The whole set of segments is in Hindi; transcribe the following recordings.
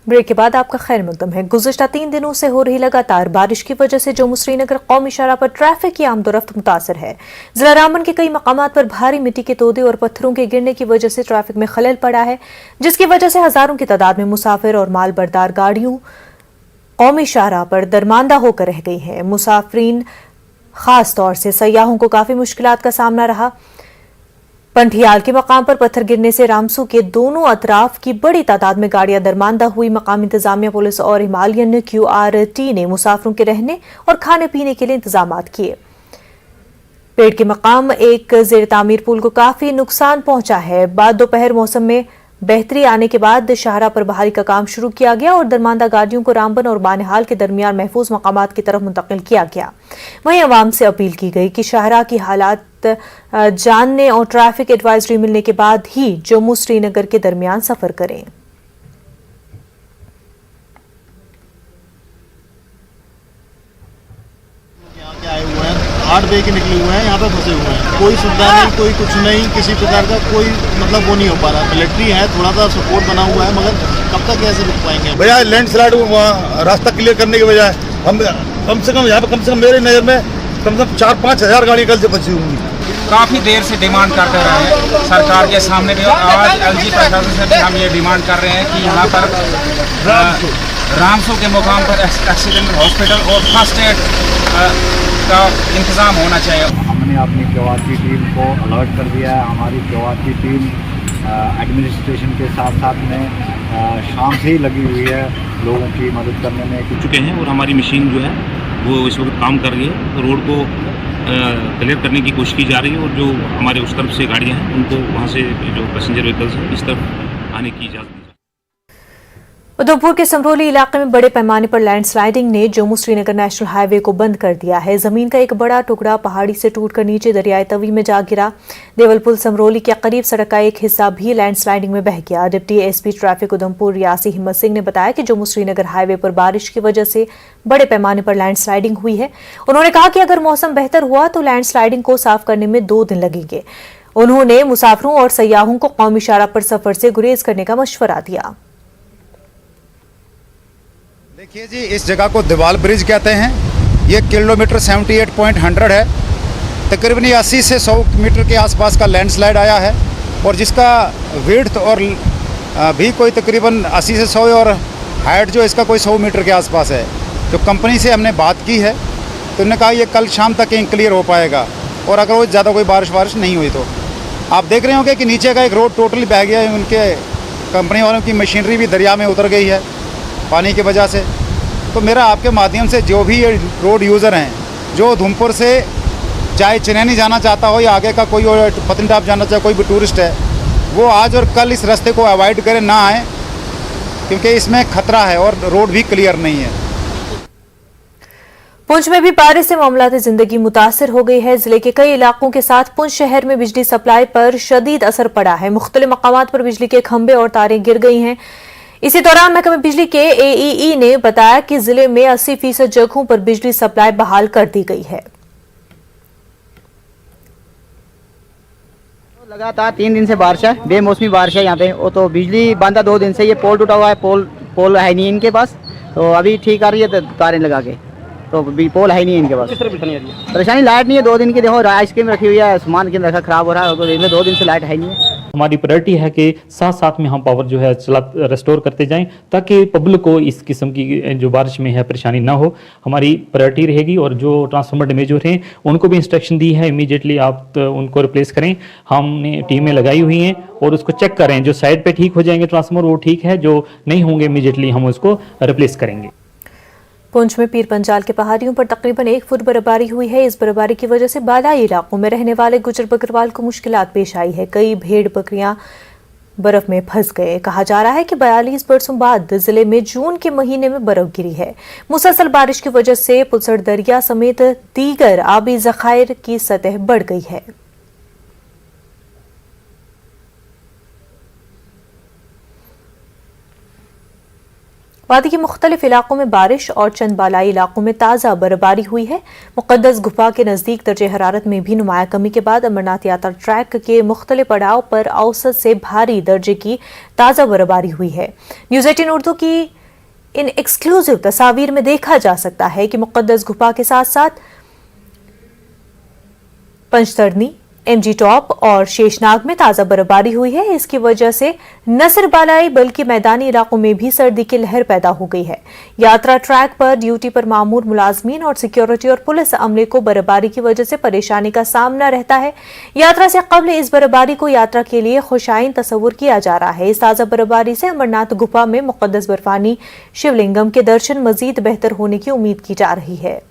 ब्रेक के बाद आपका खैर मकदम है। गुज़श्ता 3 दिनों से हो रही लगातार बारिश की वजह से जम्मू श्रीनगर कौमी शाहराह पर ट्रैफिक की आमदोरफ्त मुतासर है। जिला रामबन के कई मकामात पर भारी मिट्टी के तोदे और पत्थरों के गिरने की वजह से ट्रैफिक में खलल पड़ा है, जिसकी वजह से हजारों की तादाद में मुसाफिर और माल बरदार गाड़ियों कौमी शाहराह पर दरमांदा होकर रह गई हैं। मुसाफिरीन खास तौर से सयाहों को काफी मुश्किलात का सामना रहा। पंठियाल के मकाम पर पत्थर गिरने से रामसू के दोनों अतराफ की बड़ी तादाद में गाड़ियां दरमांदा हुई। मकामी इंतजामिया, पुलिस और हिमालयन QRT ने मुसाफिरों के रहने और खाने पीने के लिए इंतजाम किए। पेड़ के मकाम एक जेर तामीर पुल को काफी नुकसान पहुंचा है। बाद दोपहर मौसम में बेहतरी आने के बाद शाहराह पर बहाली का काम शुरू किया गया और दरमांदा गाड़ियों को रामबन और बानिहाल के दरमियान महफूज मकामात की तरफ मुंतकिल किया गया। वहीं अवाम से अपील की गई कि शाहराह की हालात जानने और ट्रैफिक एडवाइजरी मिलने के बाद ही जम्मू श्रीनगर के दरमियान सफर करें। आए हुए हैं, 8 बजे के निकले हुए हैं, यहाँ पे फंसे हुए हैं। कोई सुविधा नहीं, कोई कुछ नहीं, किसी प्रकार का कोई मतलब वो नहीं हो पा रहा। मिलिट्री है, थोड़ा सा सपोर्ट बना हुआ है, मगर कब तक ऐसे रुक पाएंगे? भैया लैंडस्लाइड रास्ता क्लियर करने के बजाय हम कम से कम यहाँ पे कम से कम मेरे नज़र में कम से कम 4-5 हज़ार गाड़ी कल से फंसी होंगी। काफ़ी देर से डिमांड करते रहे हैं सरकार के सामने भी, और आज LG प्रशासन से भी हम ये डिमांड कर रहे हैं कि यहाँ पर रामसू के मुकाम पर एक्सीडेंट हॉस्पिटल और फर्स्ट एड का इंतज़ाम होना चाहिए। हमने अपनी QRT टीम को अलर्ट कर दिया है। हमारी QRT टीम एडमिनिस्ट्रेशन के साथ साथ में शाम से ही लगी हुई है लोगों की मदद करने में चुके हैं और हमारी मशीन जो है वो इस वक्त काम कर रही है। तो रोड को क्लियर करने की कोशिश की जा रही है और जो हमारे उस तरफ से गाड़ियाँ हैं उनको वहाँ से जो पैसेंजर व्हीकल्स हैं इस तरफ आने की इजाज़त दी। उधमपुर के समरोली इलाके में बड़े पैमाने पर लैंडस्लाइडिंग ने जम्मू श्रीनगर नेशनल हाईवे को बंद कर दिया है। जमीन का एक बड़ा टुकड़ा पहाड़ी से टूटकर नीचे दरियाए तवी में जा गिरा। देवलपुर समरोली के करीब सड़क का एक हिस्सा भी लैंडस्लाइडिंग में बह गया। Deputy SP traffic Udhampur Reasi हिम्मत सिंह ने बताया कि जम्मू श्रीनगर हाईवे पर बारिश की वजह से बड़े पैमाने पर लैंडस्लाइडिंग हुई है। उन्होंने कहा कि अगर मौसम बेहतर हुआ तो लैंडस्लाइडिंग को साफ करने में 2 दिन लगेंगे। उन्होंने मुसाफिरों और सयाहों को कौमी शाहराह पर सफर से गुरेज करने का मशवरा दिया। देखिए जी, इस जगह को दीवाल ब्रिज कहते हैं। ये किलोमीटर 78.100 है। तकरीबन 80 से 100 मीटर के आसपास का लैंडस्लाइड आया है और जिसका विड्थ और भी कोई तकरीबन 80 से 100 और हाइट जो इसका कोई 100 मीटर के आसपास है। जो कंपनी से हमने बात की है तो उन्होंने कहा ये कल शाम तक ही क्लियर हो पाएगा और अगर वो ज़्यादा कोई बारिश नहीं हुई तो आप देख रहे होंगे कि नीचे का एक रोड टोटली बह गया है। उनके कंपनी वालों की मशीनरी भी दरिया में उतर गई है पानी की वजह से। तो मेरा आपके माध्यम से जो भी रोड यूज़र हैं, जो उधमपुर से चाहे चनैनी जाना चाहता हो या आगे का कोई और पत्नीटॉप जाना चाहे कोई भी टूरिस्ट है, वो आज और कल इस रास्ते को अवॉइड करें, ना आए, क्योंकि इसमें खतरा है और रोड भी क्लियर नहीं है। पुंछ में भी बारिश से मामलात जिंदगी मुतासर हो गई है। जिले के कई इलाकों के साथ पुंछ शहर में बिजली सप्लाई पर शदीद असर पड़ा है। मुख्तलिफ मकामात पर बिजली के खंभे और तारें गिर गई हैं। इसी दौरान महकमे बिजली के AEE ने बताया कि जिले में 80% जगहों पर बिजली सप्लाई बहाल कर दी गई है। लगातार 3 दिन से बारिश है, बेमौसमी बारिश है यहाँ पे। वो तो बिजली बंद है 2 दिन से। ये पोल टूटा हुआ है, पोल है नहीं इनके पास, तो अभी ठीक आ रही है तारें लगा के, तो पोल है नहीं इनके पास। किस तरह परेशानी? लाइट नहीं है 2 दिन की। देखो आइसक्रीम रखी हुई है, सामान के अंदर रखा खराब हो रहा है, तो 2 दिन से लाइट है नहीं है। हमारी प्रायोरिटी है कि साथ साथ में हम पावर जो है रेस्टोर करते जाएं ताकि पब्लिक को इस किस्म की जो बारिश में है परेशानी ना हो। हमारी प्रायोरिटी रहेगी और जो ट्रांसफार्मर डैमेज हो रहे हैं उनको भी इंस्ट्रक्शन दी है, इमीडिएटली आप उनको रिप्लेस करें। हमने टीमें लगाई हुई हैं और उसको चेक करें, जो साइड पे ठीक हो जाएंगे ट्रांसफार्मर वो ठीक है, जो नहीं होंगे इमीडिएटली हम उसको रिप्लेस करेंगे। पुंछ में पीर पंजाल के पहाड़ियों पर तकरीबन 1 फुट बर्फबारी हुई है। इस बर्फबारी की वजह से बालाई इलाकों में रहने वाले गुजर बकरवाल को मुश्किलात पेश आई है। कई भेड़ बकरियां बर्फ में फंस गए। कहा जा रहा है कि 42 बरसों बाद जिले में जून के महीने में बर्फ गिरी है। मुसलसल बारिश की वजह से पुलसड़ दरिया समेत दीगर आबी जखायर की सतह बढ़ गई है। वादी के मुख्तलिफ इलाकों में बारिश और चंद बालाई इलाकों में ताज़ा बर्फबारी हुई है। मुक़द्दस गुफा के नज़दीक दर्जे हरारत में भी नुमाया कमी के बाद अमरनाथ यात्रा ट्रैक के मुख्तलिफ पड़ाव पर औसत से भारी दर्जे की ताज़ा बर्फबारी हुई है। न्यूज़ 18 उर्दू की इन एक्सक्लूसिव तस्वीर में देखा जा सकता है कि मुकद्दस गुफा के साथ साथ पंचतरनी, एमजी टॉप और शेषनाग में ताजा बर्फबारी हुई है। इसकी वजह से न सिर्फ बालाई बल्कि मैदानी इलाकों में भी सर्दी की लहर पैदा हो गई है। यात्रा ट्रैक पर ड्यूटी पर मामूर मुलाजमीन और सिक्योरिटी और पुलिस अमले को बर्फबारी की वजह से परेशानी का सामना रहता है। यात्रा से कबल इस बर्फबारी को यात्रा के लिए खुशाइन तस्वुर किया जा रहा है। इस ताजा बर्फबारी से अमरनाथ गुफा में मुकद्दस बर्फानी शिवलिंगम के दर्शन मजीद बेहतर होने की उम्मीद की जा रही है।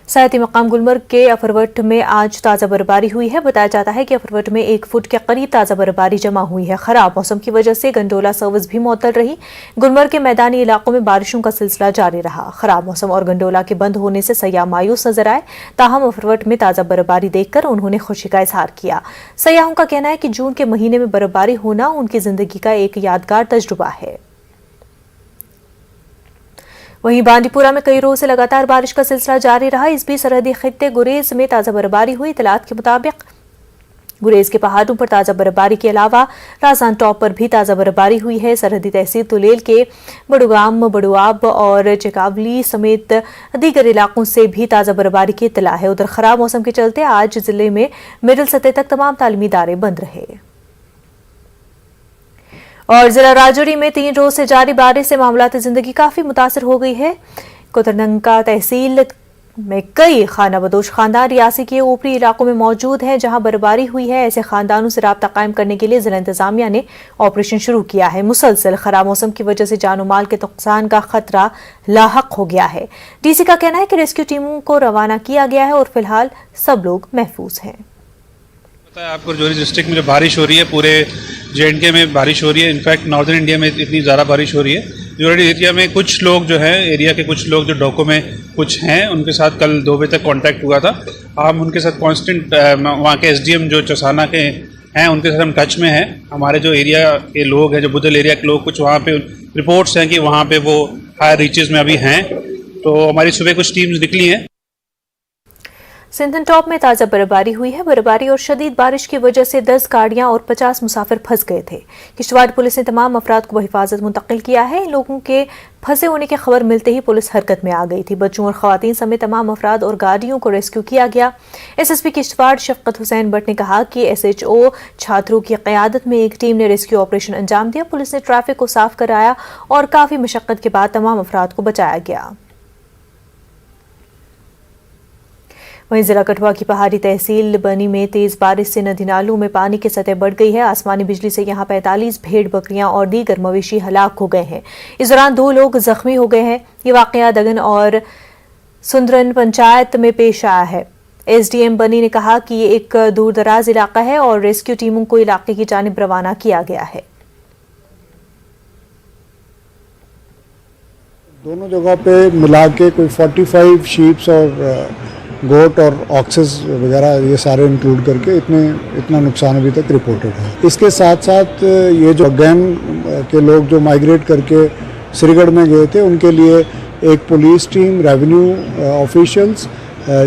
साथ ही मकाम गुलमर्ग के अफरवट में आज ताज़ा बर्फबारी हुई है। बताया जाता है कि अफरवट में 1 फुट के करीब ताज़ा बर्फबारी जमा हुई है। खराब मौसम की वजह से गंडोला सर्विस भी मुअत्तल रही। गुलमर्ग के मैदानी इलाकों में बारिशों का सिलसिला जारी रहा। खराब मौसम और गंडोला के बंद होने से सयाह मायूस नजर आए। ताहम अफरवट में ताज़ा बर्फबारी देखकर उन्होंने खुशी का इजहार किया। सयाहों का कहना है कि जून के महीने में बर्फबारी होना उनकी जिंदगी का एक यादगार तजुर्बा है। वहीं बांडीपुरा में कई रोज से लगातार बारिश का सिलसिला जारी रहा। इस बीच सरहदी खित्ते गुरेज में ताजा बर्फबारी हुई। इतलात के मुताबिक गुरेज के पहाड़ों पर ताजा बर्फबारी के अलावा राजान टॉप पर भी ताजा बर्फबारी हुई है। सरहदी तहसील तुलेल के बड़ुगाम, बड़ुआब और चकावली समेत दीगर इलाकों से भी ताजा बर्फबारी की इतला है। उधर खराब मौसम के चलते आज जिले में मिडिल सतह तक तमाम तालीमी इदारे बंद रहे। और जिला राजौरी में 3 रोज से जारी बारिश से मामलात जिंदगी काफी मुतासर हो गई है। कोतरनंका तहसील में कई खानाबदोश खानदान रियासी के ऊपरी इलाकों में मौजूद हैं, जहां बर्फबारी हुई है। ऐसे खानदानों से राब्ता कायम करने के लिए जिला इंतजामिया ने ऑपरेशन शुरू किया है। मुसलसल खराब मौसम की वजह से जानो माल के नुकसान का खतरा लाहक हो गया है। डीसी का कहना है कि रेस्क्यू टीमों को रवाना किया गया है और फिलहाल सब लोग महफूज हैं। आपको राजौरी डिस्ट्रिक्ट में जो बारिश हो रही है, पूरे J&K में बारिश हो रही है। इनफैक्ट नॉर्दर्न इंडिया में इतनी ज़्यादा बारिश हो रही है। राजौरी एरिया में कुछ लोग जो हैं, एरिया के कुछ लोग जो डोको में कुछ हैं, उनके साथ कल 2 बजे तक कांटेक्ट हुआ था। हम उनके साथ कांस्टेंट वहाँ के SDM जो चौसाना के हैं उनके साथ हम टच में हैं। हमारे जो एरिया के लोग हैं, जो बुदल एरिया के लोग, कुछ वहाँ पे रिपोर्ट्स हैं कि वहाँ पे वो हायर रीचेज़ में अभी हैं। तो हमारी सुबह कुछ टीम्स निकली हैं। सिंधन टॉप में ताजा बर्फबारी हुई है। बर्फबारी और शदीद बारिश की वजह से 10 गाड़ियां और 50 मुसाफिर फंस गए थे। किश्तवाड़ पुलिस ने तमाम अफराद को बहिफाजत मुंतकिल किया है। इन लोगों के फंसे होने की खबर मिलते ही पुलिस हरकत में आ गई थी। बच्चों और खवातीन समेत तमाम अफराद और गाड़ियों को रेस्क्यू किया गया। SSP किश्तवाड़ शफकत हुसैन भट्ट ने कहा कि SHO छात्रों की क़यादत में एक टीम ने रेस्क्यू ऑपरेशन अंजाम दिया। पुलिस ने ट्रैफिक को साफ कराया और काफी मशक्कत के बाद तमाम अफराद को बचाया गया। वहीं जिला कठुआ की पहाड़ी तहसील बनी में तेज बारिश से नदी नालों में पानी की सतह बढ़ गई है। आसमानी बिजली से यहां 45 भेड़ बकरियां और दीगर मवेशी हलाक हो गए हैं। इस दौरान 2 लोग जख्मी हो गए हैं। ये वाकया दगन और सुंदरन पंचायत में पेश आया है। SDM बनी ने कहा कि ये एक दूर दराज इलाका है और रेस्क्यू टीमों को इलाके की जानिब रवाना किया गया है। दोनों जगह पे मिला के कोई 45 शीप्स और गोट और ऑक्सेस वगैरह ये सारे इंक्लूड करके इतना नुकसान अभी तक रिपोर्टेड है। इसके साथ साथ ये जो गैंग के लोग जो माइग्रेट करके श्रीगढ़ में गए थे, उनके लिए एक police team, revenue officials,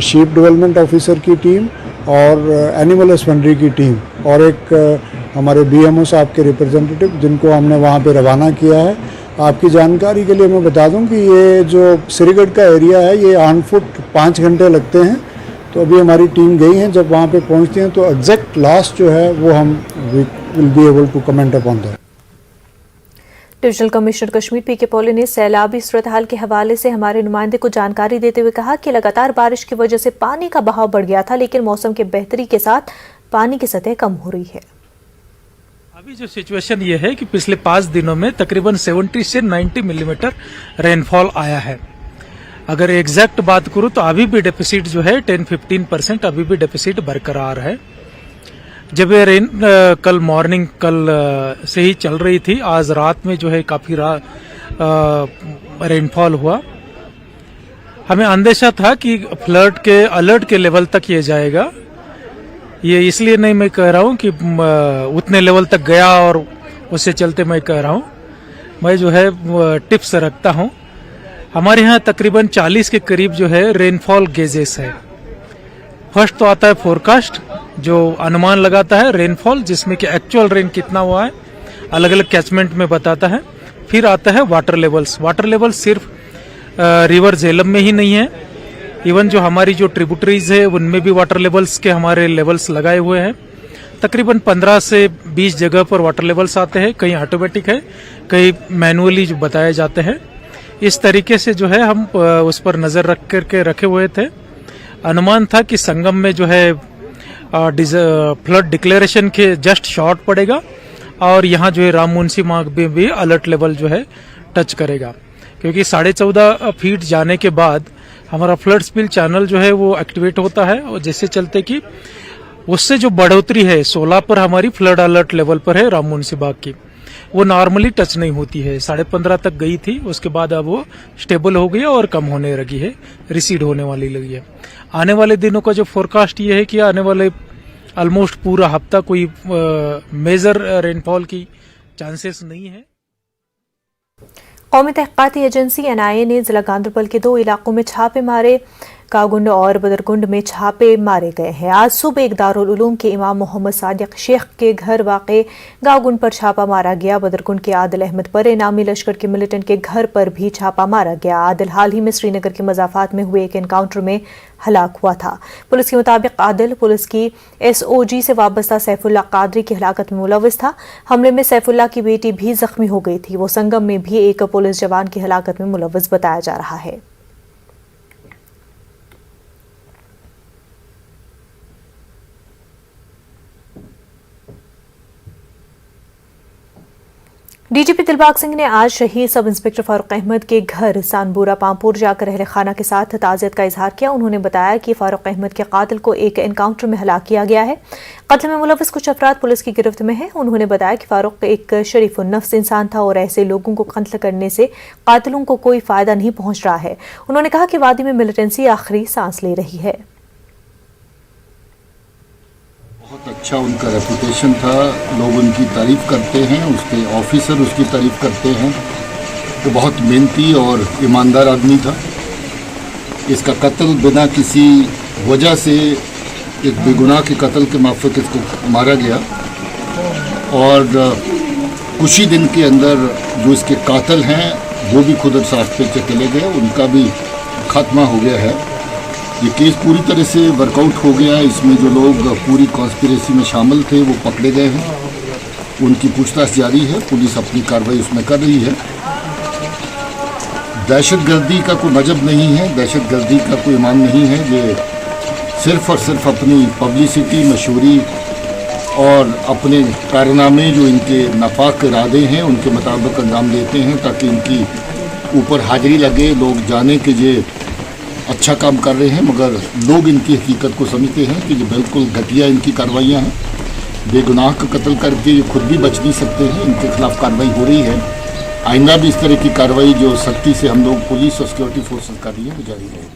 sheep development officer की टीम और एनिमल हस्बेंड्री की टीम और एक हमारे BMO साहब के रिप्रेजेंटेटिव, जिनको हमने वहाँ पे रवाना किया है। आपकी जानकारी के लिए मैं बता दूं कि ये जो श्रीगढ़ का एरिया है, ये ऑन फुट 5 घंटे लगते हैं। तो अभी हमारी टीम गई है, जब वहाँ पे पहुँचती हैं तो एग्जैक्ट लास्ट जो है वो हम will be able to comment upon that. Divisional commissioner Kashmir PK Pole ने सैलाबी सूरत हाल के हवाले से हमारे नुमाइंदे को जानकारी देते हुए कहा कि लगातार बारिश की वजह से पानी का बहाव बढ़ गया था, लेकिन मौसम के बेहतरी के साथ पानी की सतह कम हो रही है। अभी जो सिचुएशन ये है कि पिछले 5 दिनों में तकरीबन 70 से 90 मिलीमीटर रेनफॉल आया है। अगर एग्जैक्ट बात करूं तो अभी भी डेफिसिट जो है 10-15% अभी भी डेफिसिट बरकरार है। जब ये रेन कल मॉर्निंग से ही चल रही थी, आज रात में जो है काफी रेनफॉल हुआ। हमें अंदेशा था कि फ्लड के अलर्ट के लेवल तक ये जाएगा। ये इसलिए नहीं मैं कह रहा हूँ कि उतने लेवल तक गया और उससे चलते मैं कह रहा हूँ। मैं जो है टिप्स रखता हूँ। हमारे यहाँ तकरीबन 40 के करीब जो है रेनफॉल गेजेस है। फर्स्ट तो आता है फोरकास्ट, जो अनुमान लगाता है रेनफॉल, जिसमें कि एक्चुअल रेन कितना हुआ है अलग अलग कैचमेंट में बताता है। फिर आता है वाटर लेवल्स। वाटर लेवल सिर्फ रिवर झेलम में ही नहीं है, इवन जो हमारी जो ट्रिब्यूटरीज है उनमें भी वाटर लेवल्स के हमारे लेवल्स लगाए हुए हैं। तकरीबन 15 से 20 जगह पर वाटर लेवल्स आते हैं, कहीं ऑटोमेटिक है, कहीं मैनुअली जो बताए जाते हैं। इस तरीके से जो है हम उस पर नजर रख करके रखे हुए थे। अनुमान था कि संगम में जो है फ्लड डिक्लेरेशन के जस्ट शॉर्ट पड़ेगा और यहाँ जो है राम मुंशी मार्ग में भी अलर्ट लेवल जो है टच करेगा, क्योंकि 14.5 फीट जाने के बाद हमारा फ्लड स्पिल चैनल जो है वो एक्टिवेट होता है, और जैसे चलते कि उससे जो बढ़ोतरी है 16 पर हमारी फ्लड अलर्ट लेवल पर है राम मुंशी बाग की, वो नॉर्मली टच नहीं होती है। 15.5 तक गई थी, उसके बाद अब वो स्टेबल हो गई है और कम होने लगी है, रिसीड होने वाली लगी है। आने वाले दिनों का जो फोरकास्ट ये है कि आने वाले ऑलमोस्ट पूरा हफ्ता कोई मेजर रेनफॉल की चांसेस नहीं है। कौमी तहकीकाती एजेंसी NIA ने जिला गांधरबल के 2 इलाकों में छापे मारे। कागुंड और बदरकुंड में छापे मारे गए हैं। आज सुबह एक दारुल उलूम के इमाम मोहम्मद सादिक शेख के घर वाक़े गागुंड पर छापा मारा गया। बदरकुंड के आदिल अहमद परे नामी लश्कर के मिलिटेंट के घर पर भी छापा मारा गया। आदिल हाल ही में श्रीनगर के मज़ाफ़ात में हुए एक एनकाउंटर में हलाक हुआ था। पुलिस के मुताबिक आदिल पुलिस की SOG से वाबस्ता सैफुल्लाह कादरी की हलाकत में मुलव्वस था। हमले में सैफुल्लाह की बेटी भी जख्मी हो गई थी। वो संगम में भी एक पुलिस जवान की हलाकत में मुलव्वस बताया जा रहा है। DGP दिलबाग सिंह ने आज शहीद सब इंस्पेक्टर फारूक अहमद के घर सानबूरा पामपुर जाकर अहले खाना के साथ ताज़ियत का इजहार किया। उन्होंने बताया कि फारूक अहमद के कातिल को एक एनकाउंटर में हलाक किया गया है। कत्ल में मुलव्वस कुछ अफराद पुलिस की गिरफ्त में हैं। उन्होंने बताया कि फारूक एक शरीफ नफ्स इंसान था और ऐसे लोगों को कत्ल करने से कातिलों को कोई फायदा नहीं पहुंच रहा है। उन्होंने कहा कि वादी में मिलिटेंसी आखिरी सांस ले रही है। बहुत अच्छा उनका रेपुटेशन था, लोग उनकी तारीफ़ करते हैं, उसके ऑफिसर उसकी तारीफ़ करते हैं। वो बहुत मेहनती और ईमानदार आदमी था। इसका कत्ल बिना किसी वजह से एक बेगुनाह के कत्ल के माफक इसको मारा गया और कुछ ही दिन के अंदर जो इसके कातिल हैं वो भी खुद साथ पे चले गए, उनका भी खात्मा हो गया है। ये केस पूरी तरह से वर्कआउट हो गया है। इसमें जो लोग पूरी कॉन्स्पिरेसी में शामिल थे वो पकड़े गए हैं, उनकी पूछताछ जारी है, पुलिस अपनी कार्रवाई उसमें कर रही है। दहशतगर्दी का कोई मजहब नहीं है, दहशतगर्दी का कोई ईमान नहीं है। ये सिर्फ़ और सिर्फ अपनी पब्लिसिटी, मशहूरी और अपने कारनामे जो इनके नापाक इरादे हैं उनके मुताबिक अंजाम देते हैं, ताकि इनकी ऊपर हाजिरी लगे, लोग जाने कि ये अच्छा काम कर रहे हैं। मगर लोग इनकी हकीकत को समझते हैं कि ये बिल्कुल घटिया इनकी कार्रवाइयाँ हैं। बेगुनाह का कत्ल करके ये खुद भी बच नहीं सकते हैं, इनके खिलाफ कार्रवाई हो रही है। आइंदा भी इस तरह की कार्रवाई जो सख्ती से हम लोग पुलिस और सिक्योरिटी फोर्सेस कर रही है वो जारी रहेगी।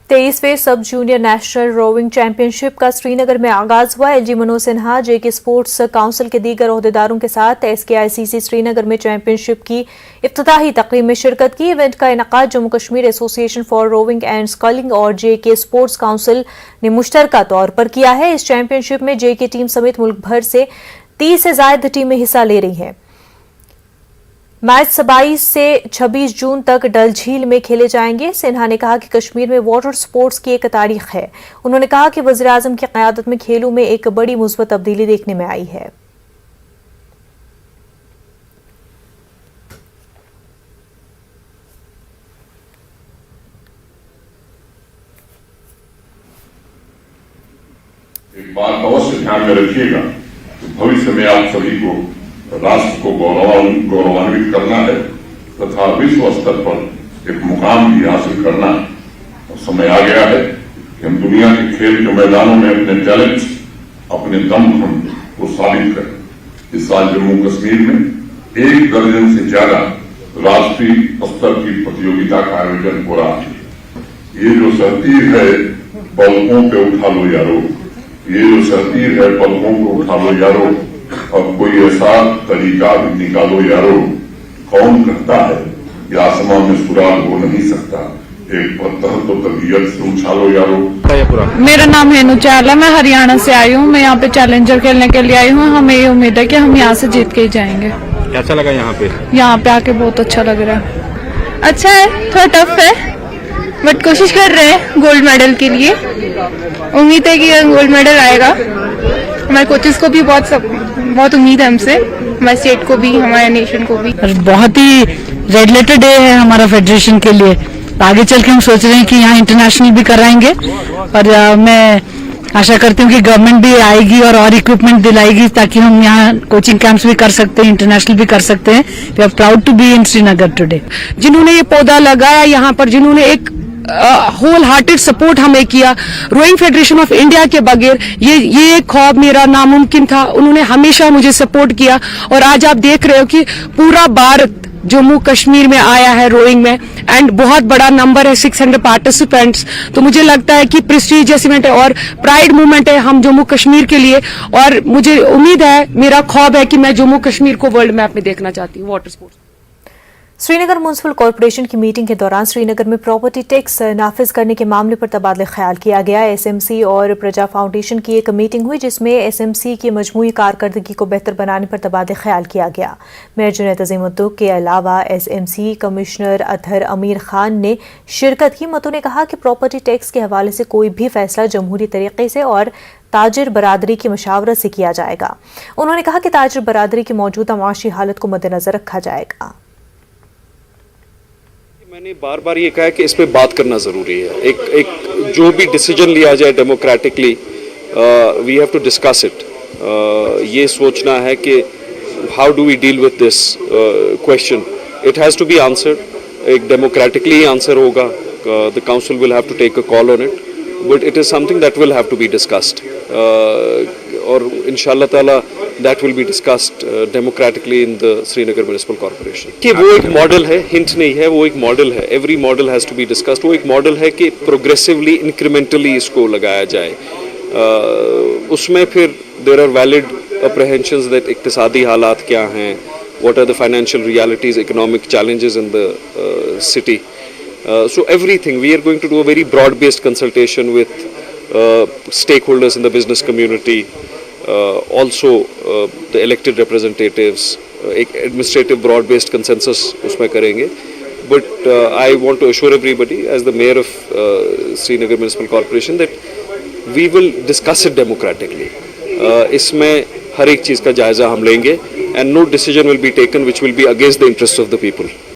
23वें सब जूनियर नेशनल रोविंग चैंपियनशिप का श्रीनगर में आगाज हुआ। LG Manoj Sinha JK sports council के दीगर ओहदेदारों के साथ SKICC श्रीनगर में चैंपियनशिप की इफ्तिताही तकरीब में शिरकत की। इवेंट का इनेकाद Jammu Kashmir association for rowing and sculling और JK स्पोर्ट्स काउंसिल ने मुश्तरका तौर पर किया है। इस चैंपियनशिप में JK टीम समेत मुल्क भर से 30 से ज्यादा टीमें हिस्सा ले रही हैं। मैच 22 से 26 जून तक डल झील में खेले जाएंगे। सिन्हा ने कहा कि कश्मीर में वाटर स्पोर्ट्स की एक तारीख है। उन्होंने कहा कि वज़ीर आज़म की क़यादत में खेलों में एक बड़ी मुस्बत तब्दीली देखने में आई है। एक बात अवश्य ध्यान में रखिएगा कि भविष्य में आप सभी को राष्ट्र को गौरवान्वित करना है तथा विश्व स्तर पर एक मुकाम भी हासिल करना है। समय आ गया है कि हम दुनिया के खेल के मैदानों में अपने टैलेंट, अपने दमखम को साबित करें। इस साल जम्मू कश्मीर में 1 दर्जन से ज्यादा राष्ट्रीय स्तर की प्रतियोगिता का आयोजन हो रहा है। ये जो सरतीर है पलकों पे उठा लो यारो, ये जो सरतीर है पलकों पे उठा लो यारो, अब कोई ऐसा तरीका भी निकालो यारो। कौन कहता है कि आसमान में सुराग हो नहीं सकता, एक पत्थर तो तबीयत से उछालो यारो। मेरा नाम हेनू चावला, मैं हरियाणा से आई हूँ। मैं यहाँ पे चैलेंजर खेलने के लिए आई हूँ। हमें ये उम्मीद है कि हम यहाँ से जीत के ही जाएंगे। कैसा लगा यहाँ पे? यहाँ पे आके बहुत अच्छा लग रहा है। अच्छा है, थोड़ा टफ है बट कोशिश कर रहे हैं गोल्ड मेडल के लिए। उम्मीद है कि गोल्ड मेडल आएगा। हमारे कोचेस को भी बहुत उम्मीद है हमसे, हमारे स्टेट को भी, हमारे नेशन को भी। बहुत ही रेड लेटर डे है हमारा फेडरेशन के लिए। आगे चल के हम सोच रहे हैं कि यहाँ इंटरनेशनल भी कराएंगे और मैं आशा करती हूँ कि गवर्नमेंट भी आएगी और इक्विपमेंट दिलाएगी ताकि हम यहाँ कोचिंग कैंप्स भी कर सकते हैं, इंटरनेशनल भी कर सकते हैं। We are proud to be in Srinagar today. जिन्होंने ये पौधा लगाया यहाँ पर, जिन्होंने एक होल हार्टेड सपोर्ट हमें किया, रोइंग फेडरेशन ऑफ इंडिया के बगैर ये ख्वाब मेरा नामुमकिन था। उन्होंने हमेशा मुझे सपोर्ट किया और आज आप देख रहे हो कि पूरा भारत जम्मू कश्मीर में आया है रोइंग में एंड बहुत बड़ा नंबर है, 600 पार्टिसिपेंट्स। तो मुझे लगता है कि प्रेस्टीजियस इवेंट है और प्राइड मूवमेंट है हम जम्मू कश्मीर के लिए। और मुझे उम्मीद है, मेरा ख्वाब है कि मैं जम्मू कश्मीर को वर्ल्ड मैप में देखना चाहती हूँ water sports. Srinagar municipal corporation की मीटिंग के दौरान श्रीनगर में प्रॉपर्टी टैक्स नाफिज करने के मामले पर तबादला ख्याल किया गया। एसएमसी और प्रजा फाउंडेशन की एक मीटिंग हुई जिसमें एसएमसी की मजमूई कारकर्दगी को बेहतर बनाने पर तबादला ख्याल किया गया। मेयर जुनैद अज़ीमुद्दीन के अलावा एसएमसी कमिश्नर अतहर अमीर खान ने शिरकत की। मतों ने कहा कि प्रॉपर्टी टैक्स के हवाले से कोई भी फैसला जमहूरी तरीके से और ताजिर बरादरी की मशावरत से किया जाएगा। उन्होंने कहा कि ताजिर बरादरी की मौजूदा माशी हालत को मद्देनजर रखा जाएगा। मैंने बार बार ये कहा है कि इस पे बात करना ज़रूरी है। एक जो भी डिसीजन लिया जाए democratically, we have to discuss it. ये सोचना है कि how do we deal with this question. It has to be answered. एक डेमोक्रेटिकली आंसर होगा। The council will have to take a call on it, but it is something that will have to be discussed और इंशाल्लाह ताला that will be discussed democratically in the Srinagar Municipal Corporation. कि वो एक मॉडल है, हिंट नहीं है, वो एक मॉडल है। Every model has to be discussed. वो एक मॉडल है कि progressively, incrementally इसको लगाया जाए। उसमें फिर there are valid apprehensions that इक्तिसादी हालात क्या हैं, what are the financial realities, economic challenges in the city. So everything, we are going to do a very broad-based consultation with stakeholders in the business community. Also the elected representatives, एक administrative broad-based consensus उसमें करेंगे. But I want to assure everybody as the mayor of Srinagar Municipal Corporation that we will discuss it democratically. इसमें हर एक चीज़ का जायज़ा हम लेंगे and no decision will be taken which will be against the interests of the people.